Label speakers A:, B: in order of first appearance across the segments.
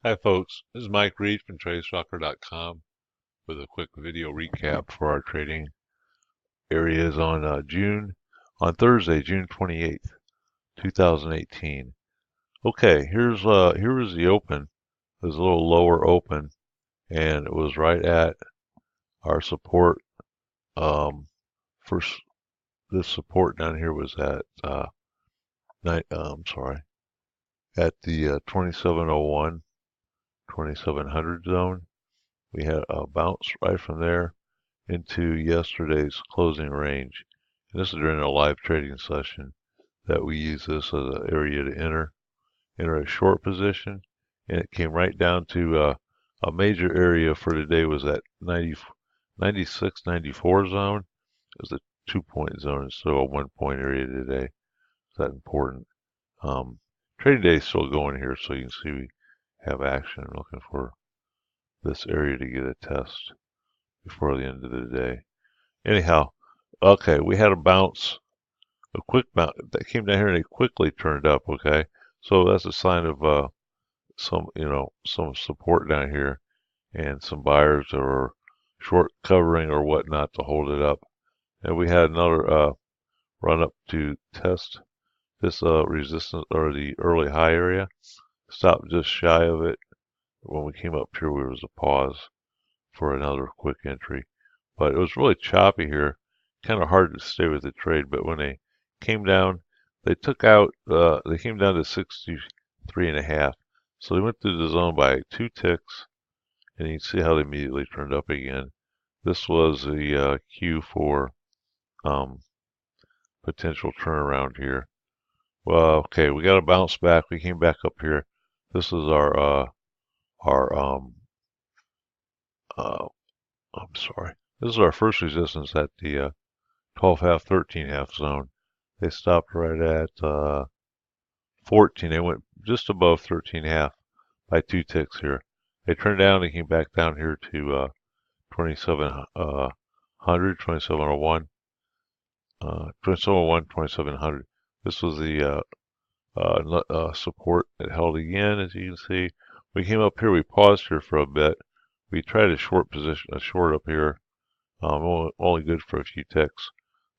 A: Hi folks, this is Mike Reed from TradeStalker.com with a quick video recap for our trading areas on Thursday, June 28th, 2018. Okay, here was the open. It was a little lower open, and it was right at our support. First, this support down here was at at the 2701, 2700 zone. We had a bounce right from there into yesterday's closing range. And this is during a live trading session that we use this as an area to enter a short position. And it came right down to a major area for today was that 96, 94 zone. It was a 2-point zone instead of a 1-point area today. Is that important? Trading day is still going here, so you can see we have action. I'm looking for this area to get a test before the end of the day. Anyhow, okay, we had a bounce, a quick bounce that came down here and it quickly turned up. Okay, so that's a sign of some support down here and some buyers that are short covering or whatnot to hold it up. And we had another run up to test this resistance or the early high area. Stopped just shy of it. When we came up here, there was a pause for another quick entry. But it was really choppy here, kind of hard to stay with the trade. But when they came down, they came down to 63.5. So they went through the zone by 2 ticks, and you can see how they immediately turned up again. This was the cue for potential turnaround here. Well, okay, we got a bounce back. We came back up here. This is our I'm sorry. This is our first resistance at the 12 half, 13 half zone. They stopped right at 14. They went just above 13 half by 2 ticks here. They turned down and came back down here to 2700, 2701, 2701, 2700. This was the support that held again, as you can see. We came up here, we paused here for a bit. We tried a short up here. Only good for a few ticks.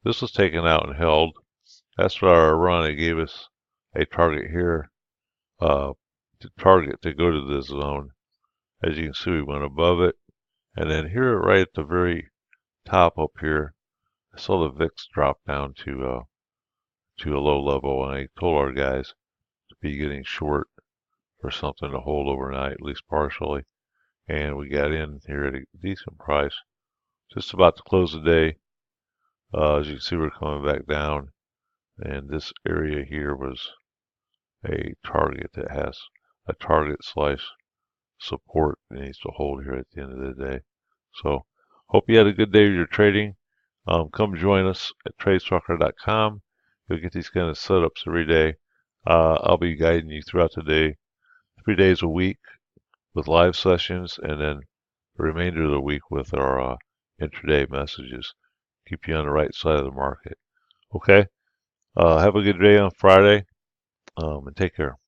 A: This was taken out and held. That's for our run. It gave us a target here, to go to this zone. As you can see, we went above it. And then here, right at the very top up here, I saw the VIX drop down to a low level. And I told our guys to be getting short for something to hold overnight, at least partially. And we got in here at a decent price. Just about to close the day. As you can see, we're coming back down, and this area here was a target that has a target slice support that needs to hold here at the end of the day. So, hope you had a good day with your trading. Come join us at TradeStalker.com. You'll get these kind of setups every day. I'll be guiding you throughout the day, 3 days a week with live sessions, and then the remainder of the week with our intraday messages. Keep you on the right side of the market. Okay? Have a good day on Friday, and take care.